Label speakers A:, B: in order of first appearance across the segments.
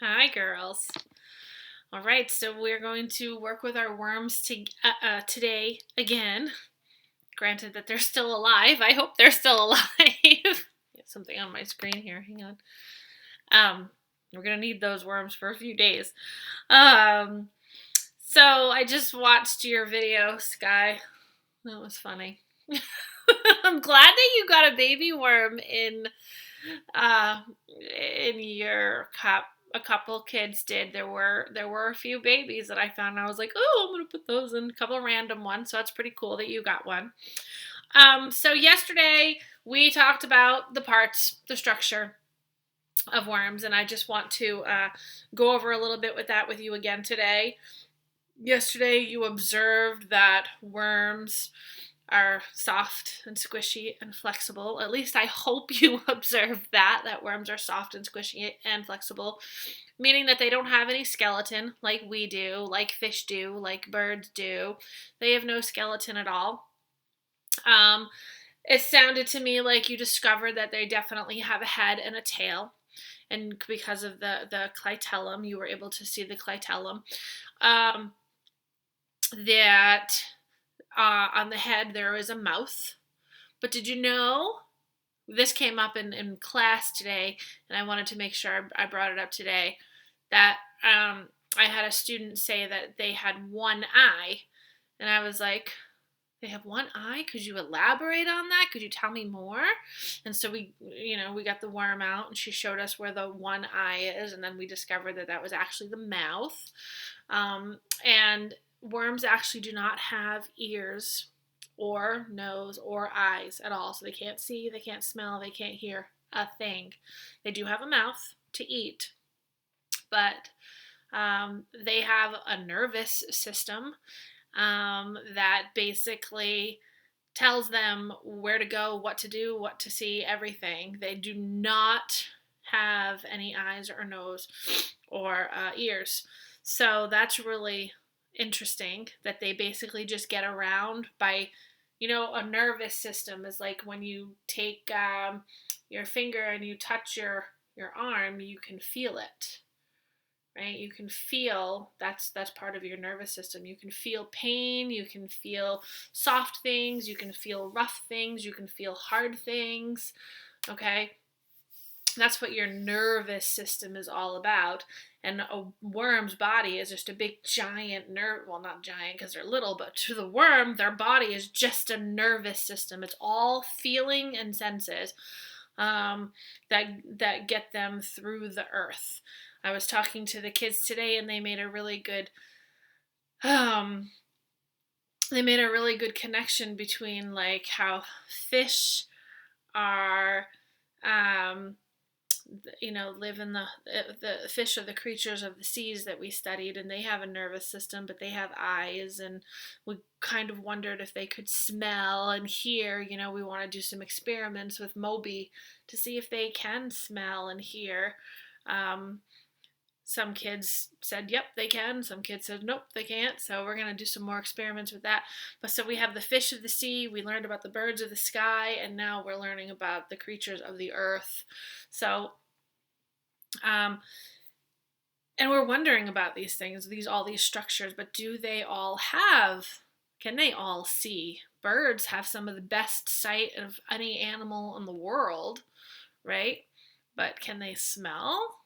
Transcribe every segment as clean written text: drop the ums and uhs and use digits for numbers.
A: Hi, girls. All right, so we're going to work with our worms today again. Granted that they're still alive. I hope they're still alive. Something on my screen here. Hang on. We're gonna need those worms for a few days. Um, so I just watched your video, Sky. That was funny. I'm glad that you got a baby worm uh, in your cup. A couple kids did. There were a few babies that I found. I was like, oh, I'm gonna put those in. A couple of random ones. So that's pretty cool that you got one. So yesterday we talked about the parts, the structure of worms, and I just want to go over a little bit with that with you again today. Yesterday you observed that worms are soft and squishy and flexible. At least I hope you observed that worms are soft and squishy and flexible, meaning that they don't have any skeleton like we do, like fish do, like birds do. They have no skeleton at all. It sounded to me like you discovered that they definitely have a head and a tail. And because of the clitellum, you were able to see the clitellum. That on the head there is a mouth. But did you know, this came up in class today, and I wanted to make sure I brought it up today, that I had a student say that they had one eye, and I was like, they have one eye? Could you elaborate on that? Could you tell me more? And so we got the worm out, and she showed us where the one eye is, and then we discovered that was actually the mouth. And worms actually do not have ears or nose or eyes at all. So they can't see, they can't smell, they can't hear a thing. They do have a mouth to eat, but they have a nervous system that basically tells them where to go, what to do, what to see, everything. They do not have any eyes or nose or ears. So that's really interesting that they basically just get around by, a nervous system is like when you take your finger and you touch your arm, you can feel it, right? You can feel, that's part of your nervous system. You can feel pain, you can feel soft things, you can feel rough things, you can feel hard things, okay? That's what your nervous system is all about. And a worm's body is just a big giant nerve. Well, not giant because they're little, but to the worm, their body is just a nervous system. It's all feeling and senses that get them through the earth. I was talking to the kids today, and they made a really good connection between like how fish are live in the fish are the creatures of the seas that we studied, and they have a nervous system, but they have eyes, and we kind of wondered if they could smell and hear. We want to do some experiments with Moby to see if they can smell and hear. Some kids said, yep, they can. Some kids said, nope, they can't. So we're going to do some more experiments with that. But so we have the fish of the sea, we learned about the birds of the sky, and now we're learning about the creatures of the earth. So, and we're wondering about these things, all these structures, but can they all see? Birds have some of the best sight of any animal in the world, right? But can they smell?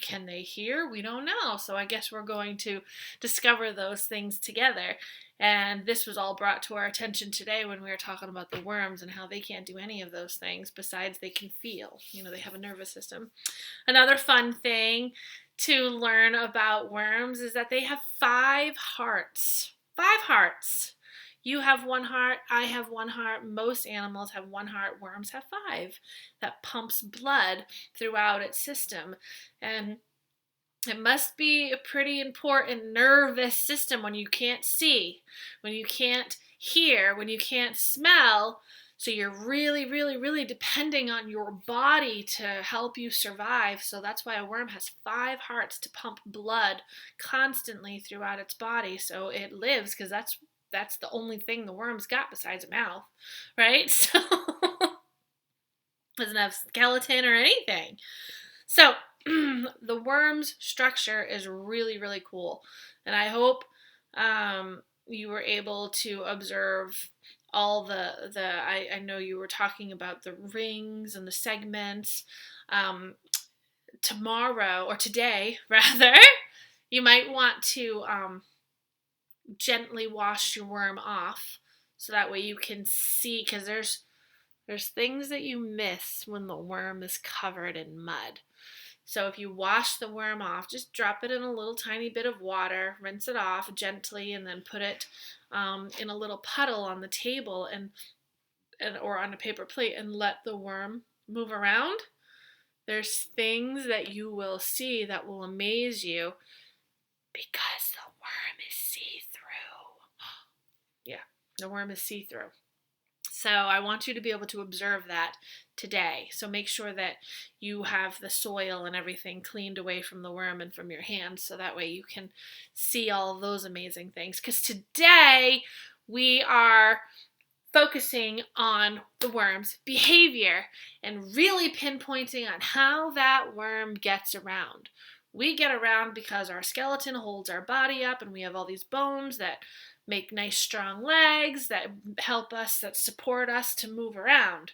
A: Can they hear? We don't know. So I guess we're going to discover those things together. And this was all brought to our attention today when we were talking about the worms and how they can't do any of those things besides they can feel. They have a nervous system. Another fun thing to learn about worms is that they have 5 hearts. 5 hearts. You have 1 heart, I have 1 heart, most animals have 1 heart, worms have 5. That pumps blood throughout its system. And it must be a pretty important nervous system when you can't see, when you can't hear, when you can't smell. So you're really, really, really depending on your body to help you survive. So that's why a worm has 5 hearts to pump blood constantly throughout its body. So it lives, because that's the only thing the worm's got besides a mouth, right? So doesn't have skeleton or anything. So the worm's structure is really, really cool. And I hope you were able to observe all I know you were talking about the rings and the segments. Tomorrow, or today rather, you might want to gently wash your worm off so that way you can see, because there's things that you miss when the worm is covered in mud. So if you wash the worm off, just drop it in a little tiny bit of water, rinse it off gently, and then put it in a little puddle on the table and or on a paper plate and let the worm move around. There's things that you will see that will amaze you because the worm is see-through. Yeah, the worm is see-through. So I want you to be able to observe that today. So make sure that you have the soil and everything cleaned away from the worm and from your hands so that way you can see all of those amazing things. Because today we are focusing on the worm's behavior and really pinpointing on how that worm gets around. We get around because our skeleton holds our body up and we have all these bones that make nice strong legs that help us, that support us to move around,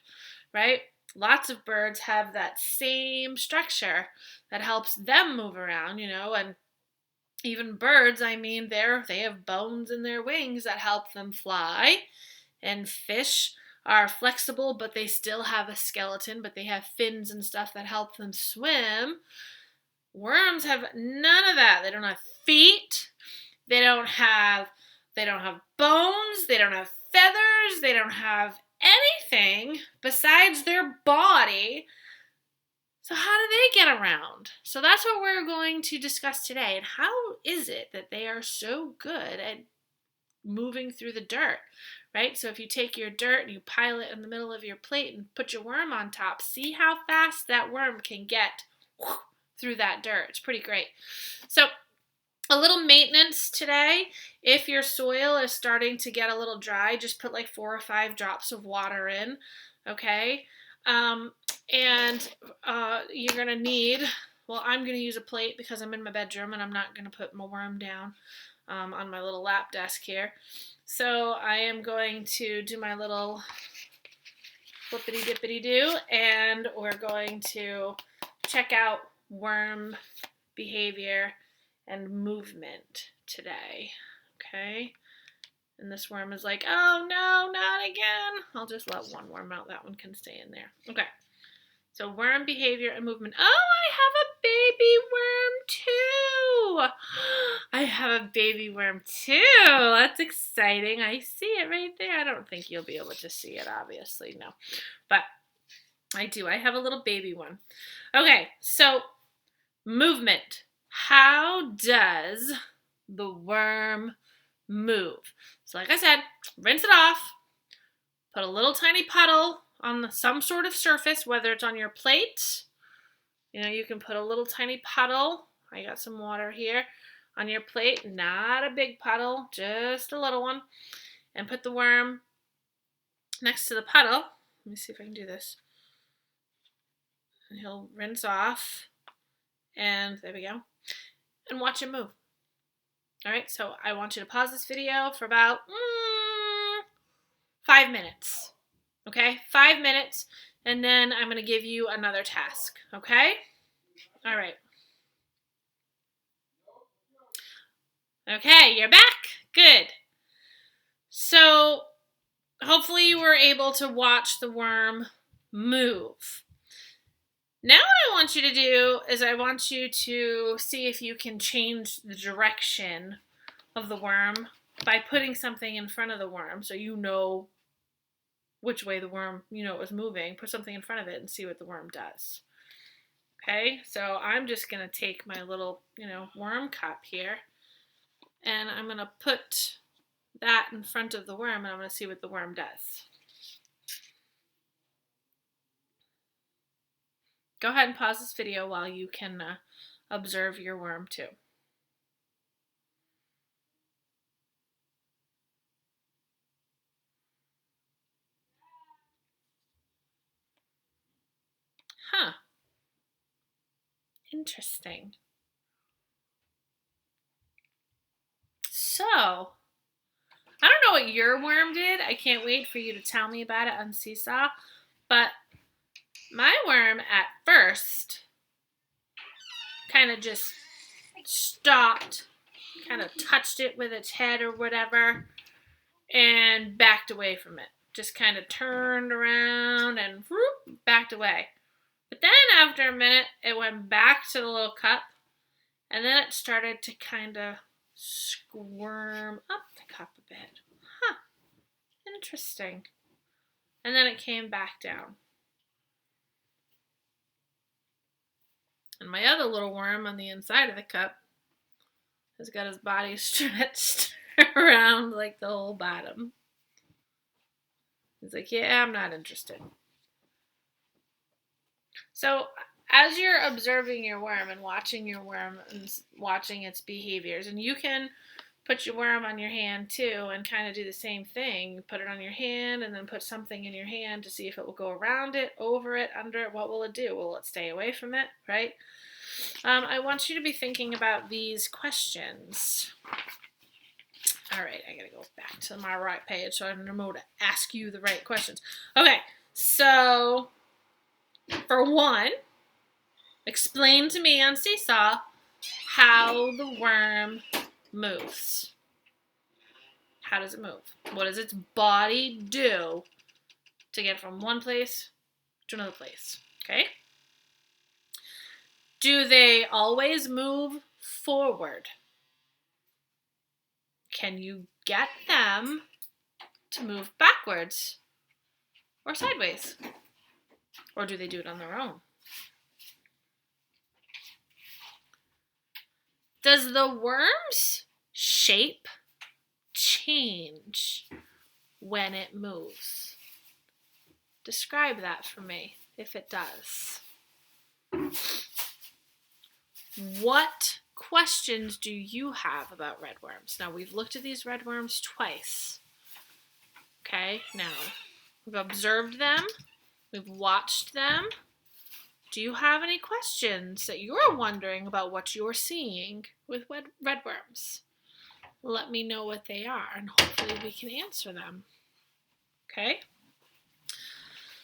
A: right? Lots of birds have that same structure that helps them move around, and even birds, they have bones in their wings that help them fly. And fish are flexible, but they still have a skeleton, but they have fins and stuff that help them swim. Worms have none of that. They don't have feet. They don't have bones. They don't have feathers. They don't have anything besides their body. So how do they get around? So that's what we're going to discuss today. And how is it that they are so good at moving through the dirt, right? So if you take your dirt and you pile it in the middle of your plate and put your worm on top, see how fast that worm can get through that dirt. It's pretty great. So a little maintenance today. If your soil is starting to get a little dry, just put like 4 or 5 drops of water in, okay? And you're going to need, I'm going to use a plate because I'm in my bedroom and I'm not going to put my worm down on my little lap desk here. So I am going to do my little flippity dippity do, and we're going to check out worm behavior and movement today. Okay? And this worm is like, oh no, not again. I'll just let one worm out. That one can stay in there. Okay. So worm behavior and movement. Oh, I have a baby worm too. I have a baby worm too. That's exciting. I see it right there. I don't think you'll be able to see it, obviously, no. But I do. I have a little baby one. Okay, so movement. How does the worm move? So like I said, rinse it off. Put a little tiny puddle on some sort of surface, whether it's on your plate. You can put a little tiny puddle. I got some water here on your plate. Not a big puddle, just a little one. And put the worm next to the puddle. Let me see if I can do this. And he'll rinse off. And there we go. And watch him move. All right, so I want you to pause this video for about 5 minutes. Okay, 5 minutes, and then I'm going to give you another task, okay? All right. Okay, you're back. Good. So, hopefully you were able to watch the worm move. Now what I want you to do is I want you to see if you can change the direction of the worm by putting something in front of the worm so you know which way the worm, it was moving. Put something in front of it and see what the worm does. Okay, so I'm just going to take my little, worm cup here, and I'm going to put that in front of the worm, and I'm going to see what the worm does. Go ahead and pause this video while you can observe your worm too. Huh. Interesting. So, I don't know what your worm did. I can't wait for you to tell me about it on Seesaw. But my worm at first kind of just stopped, kind of touched it with its head or whatever, and backed away from it. Just kind of turned around and whoop, backed away. But then after a minute, it went back to the little cup, and then it started to kind of squirm up the cup a bit. Huh, interesting. And then it came back down. And my other little worm on the inside of the cup has got his body stretched around like the whole bottom. He's like, yeah, I'm not interested. So as you're observing your worm and watching your worm and watching its behaviors, and you can put your worm on your hand too and kind of do the same thing. Put it on your hand and then put something in your hand to see if it will go around it, over it, under it. What will it do? Will it stay away from it, right? I want you to be thinking about these questions. All right, I gotta go back to my right page so I know to ask you the right questions. Okay, so for one, explain to me on Seesaw how the worm moves. How does it move? What does its body do to get from one place to another place? Okay? Do they always move forward? Can you get them to move backwards or sideways? Or do they do it on their own? Does the worm's shape change when it moves? Describe that for me, if it does. What questions do you have about red worms? Now, we've looked at these red worms twice. Okay, now, we've observed them. We've watched them. Do you have any questions that you're wondering about what you're seeing with red worms? Let me know what they are, and hopefully we can answer them. Okay?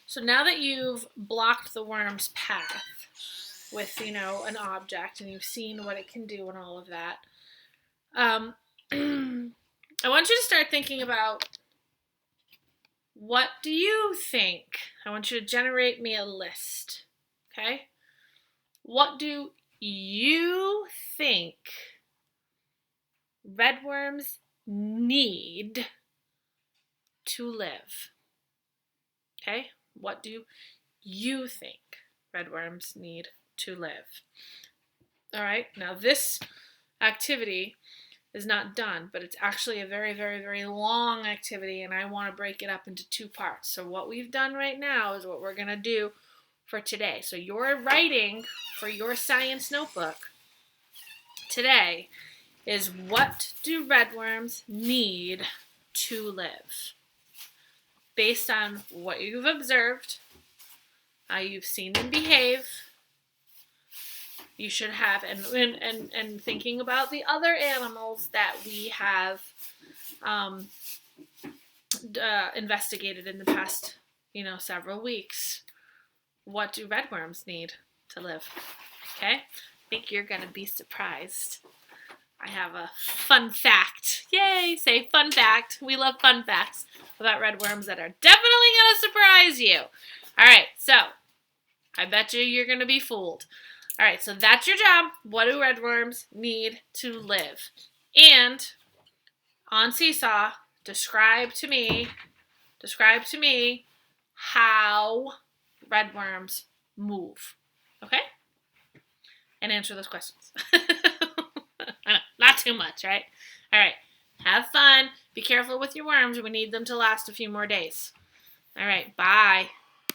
A: So now that you've blocked the worm's path with, an object, and you've seen what it can do and all of that, I want you to start thinking about, what do you think? I want you to generate me a list. Okay? What do you think red worms need to live? Okay? What do you think red worms need to live? All right, now this activity is not done, but it's actually a very, very, very long activity, and I want to break it up into two parts. So what we've done right now is what we're going to do for today. So your writing for your science notebook today is, what do red worms need to live? Based on what you've observed, how you've seen them behave, you should have, and thinking about the other animals that we have investigated in the past, several weeks. What do red worms need to live? Okay? I think you're going to be surprised. I have a fun fact. Yay! Say fun fact. We love fun facts about red worms that are definitely going to surprise you. All right, so I bet you're going to be fooled. All right, so that's your job. What do red worms need to live? And on Seesaw, describe to me how red worms move. Okay? And answer those questions. Not too much, right? All right. Have fun. Be careful with your worms. We need them to last a few more days. All right. Bye.